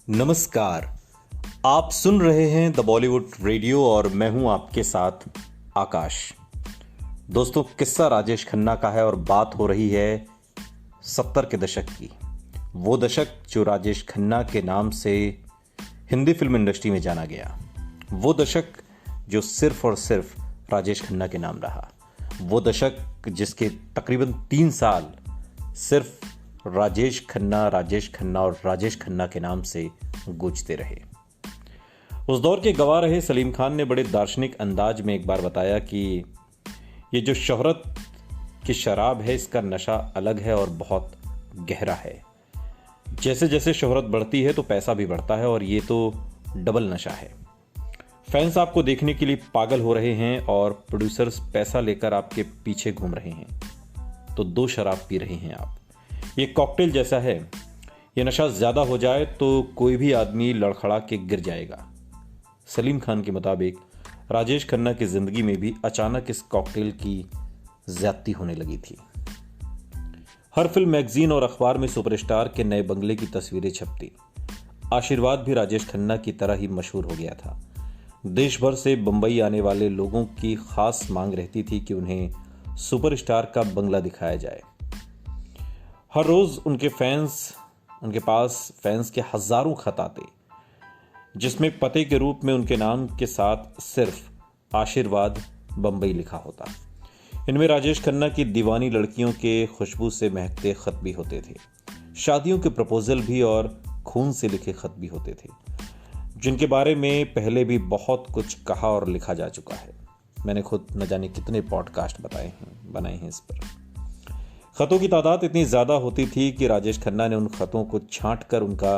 नमस्कार। आप सुन रहे हैं द बॉलीवुड रेडियो और मैं हूं आपके साथ आकाश। दोस्तों, किस्सा राजेश खन्ना का है और बात हो रही है 70 के दशक की। वो दशक जो राजेश खन्ना के नाम से हिंदी फिल्म इंडस्ट्री में जाना गया। वो दशक जो सिर्फ और सिर्फ राजेश खन्ना के नाम रहा। वो दशक जिसके तकरीबन 3 साल सिर्फ राजेश खन्ना और राजेश खन्ना के नाम से गूंजते रहे। उस दौर के गवाह रहे सलीम खान ने बड़े दार्शनिक अंदाज में एक बार बताया कि ये जो शोहरत की शराब है, इसका नशा अलग है और बहुत गहरा है। जैसे जैसे शोहरत बढ़ती है तो पैसा भी बढ़ता है और ये तो डबल नशा है। फैंस आपको देखने के लिए पागल हो रहे हैं और प्रोड्यूसर्स पैसा लेकर आपके पीछे घूम रहे हैं। तो 2 शराब पी रहे हैं आप। ये कॉकटेल जैसा है। ये नशा ज्यादा हो जाए तो कोई भी आदमी लड़खड़ा के गिर जाएगा। सलीम खान के मुताबिक राजेश खन्ना की जिंदगी में भी अचानक इस कॉकटेल की ज्यादती होने लगी थी। हर फिल्म, मैगजीन और अखबार में सुपरस्टार के नए बंगले की तस्वीरें छपती। आशीर्वाद भी राजेश खन्ना की तरह ही मशहूर हो गया था। देश भर से बंबई आने वाले लोगों की खास मांग रहती थी कि उन्हें सुपरस्टार का बंगला दिखाया जाए। हर रोज उनके पास फैंस के हजारों खत आते, जिसमें पते के रूप में उनके नाम के साथ सिर्फ आशीर्वाद बंबई लिखा होता। इनमें राजेश खन्ना की दीवानी लड़कियों के खुशबू से महकते खत भी होते थे, शादियों के प्रपोजल भी और खून से लिखे खत भी होते थे, जिनके बारे में पहले भी बहुत कुछ कहा और लिखा जा चुका है। मैंने खुद न जाने कितने पॉडकास्ट बनाए हैं इस पर। खतों की तादाद इतनी ज्यादा होती थी कि राजेश खन्ना ने उन खतों को छांट कर उनका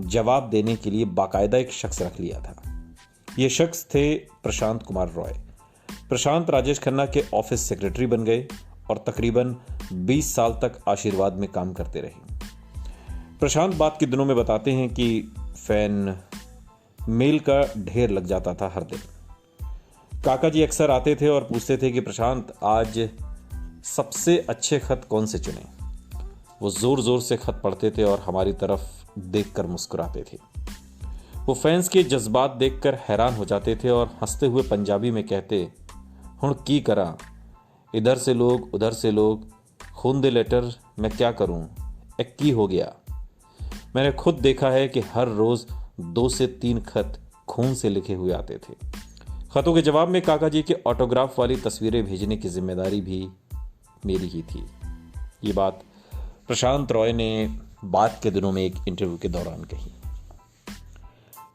जवाब देने के लिए बाकायदा एक शख्स रख लिया था। ये शख्स थे प्रशांत कुमार रॉय। प्रशांत राजेश खन्ना के ऑफिस सेक्रेटरी बन गए और तकरीबन 20 साल तक आशीर्वाद में काम करते रहे। प्रशांत बात के दिनों में बताते हैं कि फैन मेल का ढेर लग जाता था हर दिन। काका जी अक्सर आते थे और पूछते थे कि प्रशांत, आज सबसे अच्छे खत कौन से चुने। वो जोर जोर से खत पढ़ते थे और हमारी तरफ देखकर मुस्कुराते थे। वो फैंस के जज्बात देखकर हैरान हो जाते थे और हंसते हुए पंजाबी में कहते, हुण की करा, इधर से लोग उधर से लोग, खून दे लेटर, मैं क्या करूं, एक की हो गया। मैंने खुद देखा है कि हर रोज 2 से 3 खत खून से लिखे हुए आते थे। खतों के जवाब में काका जी के ऑटोग्राफ वाली तस्वीरें भेजने की जिम्मेदारी भी मेरी ही थी। ये बात प्रशांत रॉय ने बाद के दिनों में एक इंटरव्यू के दौरान कही।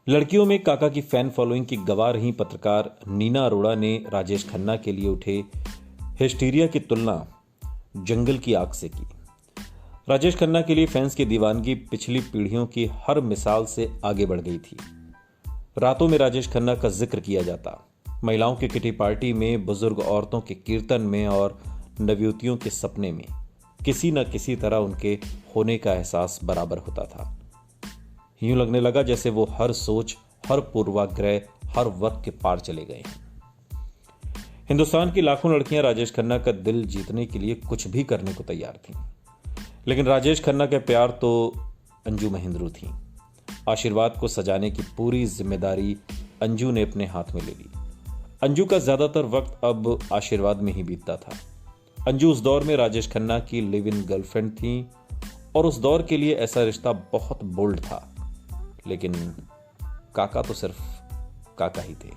लड़कियों में काका की फैन फॉलोइंग की गवाह रही पत्रकार नीना अरोड़ा ने राजेश खन्ना के लिए उठे हिस्टीरिया की तुलना जंगल की आग से की। राजेश खन्ना के लिए फैंस की दीवानगी पिछली पीढ़ियों की हर मिसाल से आगे बढ़ गई थी। रातों में राजेश खन्ना का जिक्र किया जाता, महिलाओं की किटी पार्टी में, बुजुर्ग औरतों के कीर्तन में और नवयुवतियों के सपने में किसी न किसी तरह उनके होने का एहसास बराबर होता था। यूं लगने लगा जैसे वो हर सोच, हर पूर्वाग्रह, हर वक्त के पार चले गए हैं। हिंदुस्तान की लाखों लड़कियां राजेश खन्ना का दिल जीतने के लिए कुछ भी करने को तैयार थीं, लेकिन राजेश खन्ना का प्यार तो अंजू महेंद्रू थी। आशीर्वाद को सजाने की पूरी जिम्मेदारी अंजू ने अपने हाथ में ले ली। अंजू का ज्यादातर वक्त अब आशीर्वाद में ही बीतता था। अंजू उस दौर में राजेश खन्ना की लिव इन गर्लफ्रेंड थी और उस दौर के लिए ऐसा रिश्ता बहुत बोल्ड था, लेकिन काका तो सिर्फ काका ही थे।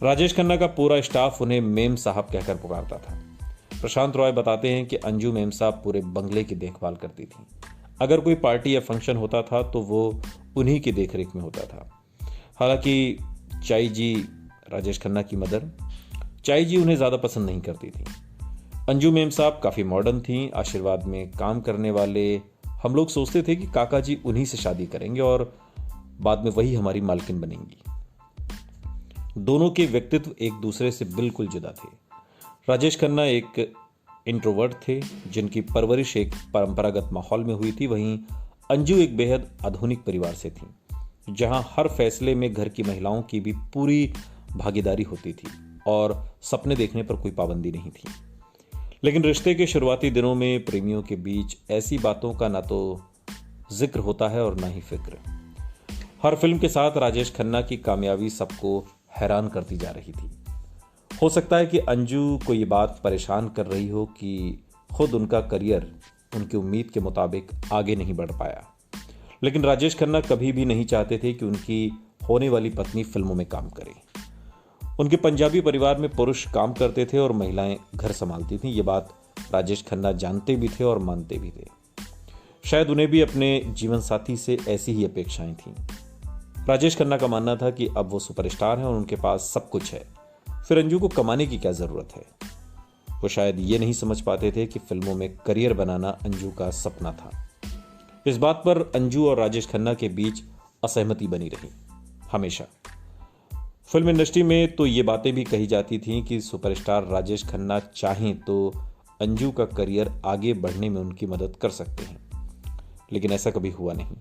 राजेश खन्ना का पूरा स्टाफ उन्हें मेम साहब कहकर पुकारता था। प्रशांत रॉय बताते हैं कि अंजू मेम साहब पूरे बंगले की देखभाल करती थी। अगर कोई पार्टी या फंक्शन होता था तो वो उन्हीं की देखरेख में होता था। हालांकि चाई जी, राजेश खन्ना की मदर, चाई जी उन्हें ज्यादा पसंद नहीं करती थी। अंजू मेम साहब काफी मॉडर्न थी। आशीर्वाद में काम करने वाले हम लोग सोचते थे कि काका जी उन्हीं से शादी करेंगे और बाद में वही हमारी मालकिन बनेंगी। दोनों के व्यक्तित्व एक दूसरे से बिल्कुल जुदा थे। राजेश खन्ना एक इंट्रोवर्ट थे जिनकी परवरिश एक परंपरागत माहौल में हुई थी। वहीं अंजू एक बेहद आधुनिक परिवार से थी, जहां हर फैसले में घर की महिलाओं की भी पूरी भागीदारी होती थी और सपने देखने पर कोई पाबंदी नहीं थी। लेकिन रिश्ते के शुरुआती दिनों में प्रेमियों के बीच ऐसी बातों का ना तो जिक्र होता है और ना ही फिक्र। हर फिल्म के साथ राजेश खन्ना की कामयाबी सबको हैरान करती जा रही थी। हो सकता है कि अंजू को ये बात परेशान कर रही हो कि खुद उनका करियर उनकी उम्मीद के मुताबिक आगे नहीं बढ़ पाया, लेकिन राजेश खन्ना कभी भी नहीं चाहते थे कि उनकी होने वाली पत्नी फिल्मों में काम करे। उनके पंजाबी परिवार में पुरुष काम करते थे और महिलाएं घर संभालती थीं। ये बात राजेश खन्ना जानते भी थे और मानते भी थे। शायद उन्हें भी अपने जीवन साथी से ऐसी ही अपेक्षाएं थीं। राजेश खन्ना का मानना था कि अब वो सुपरस्टार हैं और उनके पास सब कुछ है, फिर अंजू को कमाने की क्या जरूरत है। वो शायद ये नहीं समझ पाते थे कि फिल्मों में करियर बनाना अंजू का सपना था। इस बात पर अंजू और राजेश खन्ना के बीच असहमति बनी रही हमेशा। फिल्म इंडस्ट्री में तो ये बातें भी कही जाती थीं कि सुपरस्टार राजेश खन्ना चाहें तो अंजू का करियर आगे बढ़ने में उनकी मदद कर सकते हैं, लेकिन ऐसा कभी हुआ नहीं।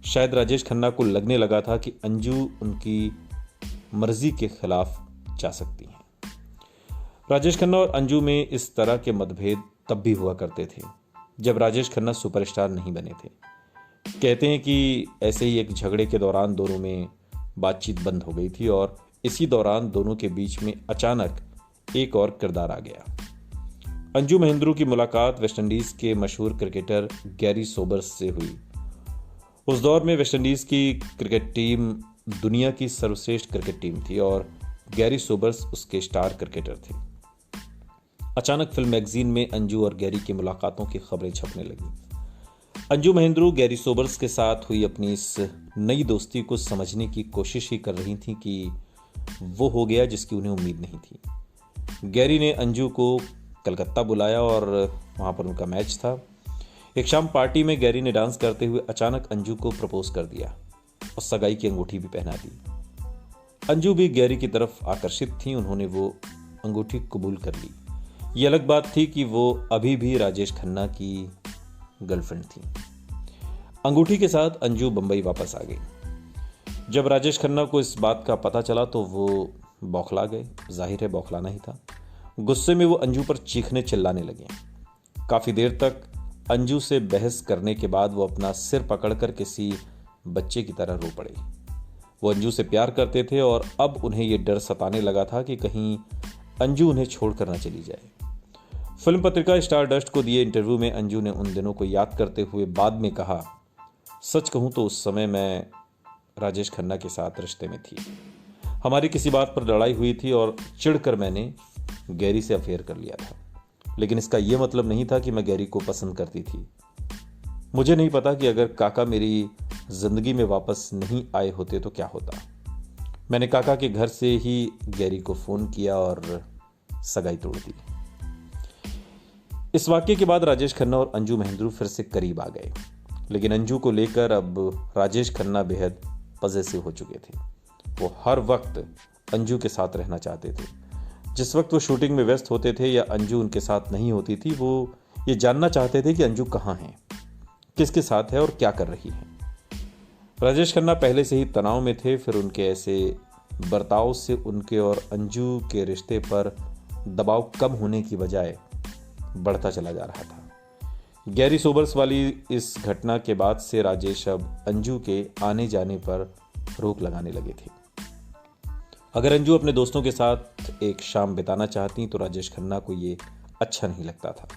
शायद राजेश खन्ना को लगने लगा था कि अंजू उनकी मर्जी के खिलाफ जा सकती हैं। राजेश खन्ना और अंजू में इस तरह के मतभेद तब भी हुआ करते थे जब राजेश खन्ना सुपरस्टार नहीं बने थे। कहते हैं कि ऐसे ही एक झगड़े के दौरान दोनों में बातचीत बंद हो गई थी और इसी दौरान दोनों के बीच में अचानक एक और किरदार आ गया। अंजू महेंद्रू की मुलाकात वेस्टइंडीज के मशहूर क्रिकेटर गैरी सोबर्स से हुई। उस दौर में वेस्टइंडीज की क्रिकेट टीम दुनिया की सर्वश्रेष्ठ क्रिकेट टीम थी और गैरी सोबर्स उसके स्टार क्रिकेटर थे। अचानक फिल्म मैगजीन में अंजू और गैरी की मुलाकातों की खबरें छपने लगी। अंजू महेंद्रू गैरी सोबर्स के साथ हुई अपनी इस नई दोस्ती को समझने की कोशिश ही कर रही थी कि वो हो गया जिसकी उन्हें उम्मीद नहीं थी। गैरी ने अंजू को कलकत्ता बुलाया और वहां पर उनका मैच था। एक शाम पार्टी में गैरी ने डांस करते हुए अचानक अंजू को प्रपोज कर दिया और सगाई की अंगूठी भी पहना दी। अंजू भी गैरी की तरफ आकर्षित थी। उन्होंने वो अंगूठी कबूल कर ली। ये अलग बात थी कि वो अभी भी राजेश खन्ना की गर्लफ्रेंड थी। अंगूठी के साथ अंजू बंबई वापस आ गई। जब राजेश खन्ना को इस बात का पता चला तो वो बौखला गए। जाहिर है बौखलाना ही था। गुस्से में वो अंजू पर चीखने चिल्लाने लगे। काफी देर तक अंजू से बहस करने के बाद वो अपना सिर पकड़कर किसी बच्चे की तरह रो पड़े। वो अंजू से प्यार करते थे और अब उन्हें यह डर सताने लगा था कि कहीं अंजू उन्हें छोड़कर न चली जाए। फिल्म पत्रिका स्टारडस्ट को दिए इंटरव्यू में अंजू ने उन दिनों को याद करते हुए बाद में कहा, सच कहूं तो उस समय मैं राजेश खन्ना के साथ रिश्ते में थी। हमारी किसी बात पर लड़ाई हुई थी और चिढ़कर मैंने गैरी से अफेयर कर लिया था, लेकिन इसका यह मतलब नहीं था कि मैं गैरी को पसंद करती थी। मुझे नहीं पता कि अगर काका मेरी जिंदगी में वापस नहीं आए होते तो क्या होता। मैंने काका के घर से ही गैरी को फोन किया और सगाई तोड़ दी। इस वाक्य के बाद राजेश खन्ना और अंजू महेंद्रू फिर से करीब आ गए, लेकिन अंजू को लेकर अब राजेश खन्ना बेहद पजेसिव हो चुके थे। वो हर वक्त अंजू के साथ रहना चाहते थे। जिस वक्त वो शूटिंग में व्यस्त होते थे या अंजू उनके साथ नहीं होती थी, वो ये जानना चाहते थे कि अंजू कहाँ है, किसके साथ है और क्या कर रही है। राजेश खन्ना पहले से ही तनाव में थे। फिर उनके ऐसे बर्ताव से उनके और अंजू के रिश्ते पर दबाव कम होने की बजाय बढ़ता चला जा रहा था। गैरी सोबर्स वाली इस घटना के बाद से राजेश अब अंजू के आने जाने पर रोक लगाने लगे थे। अगर अंजू अपने दोस्तों के साथ एक शाम बिताना चाहती तो राजेश खन्ना को ये अच्छा नहीं लगता था।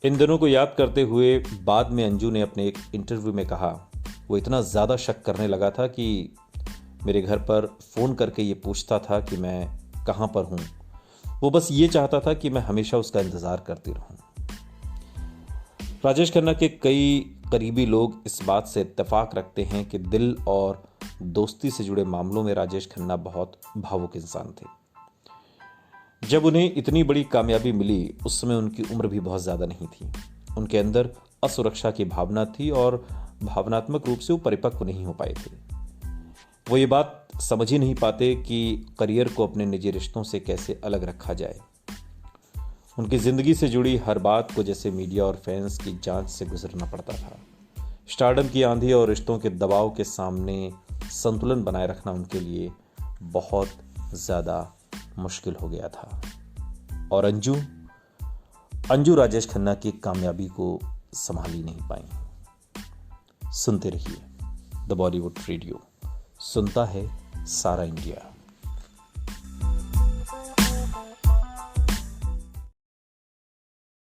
इन दिनों को याद करते हुए बाद में अंजू ने अपने एक इंटरव्यू में कहा, वो इतना ज़्यादा शक करने लगा था कि मेरे घर पर फ़ोन करके ये पूछता था कि मैं कहाँ पर हूँ। वो बस ये चाहता था कि मैं हमेशा उसका इंतज़ार करती रहूँ। राजेश खन्ना के कई करीबी लोग इस बात से इत्तेफाक रखते हैं कि दिल और दोस्ती से जुड़े मामलों में राजेश खन्ना बहुत भावुक इंसान थे। जब उन्हें इतनी बड़ी कामयाबी मिली उस समय उनकी उम्र भी बहुत ज़्यादा नहीं थी। उनके अंदर असुरक्षा की भावना थी और भावनात्मक रूप से वो परिपक्व नहीं हो पाए थे। वो ये बात समझ ही नहीं पाते कि करियर को अपने निजी रिश्तों से कैसे अलग रखा जाए। उनकी जिंदगी से जुड़ी हर बात को जैसे मीडिया और फैंस की जांच से गुजरना पड़ता था। स्टारडम की आंधी और रिश्तों के दबाव के सामने संतुलन बनाए रखना उनके लिए बहुत ज़्यादा मुश्किल हो गया था। और अंजू राजेश खन्ना की कामयाबी को संभाल ही नहीं पाई। सुनते रहिए। द बॉलीवुड रेडियो, सुनता है सारा इंडिया।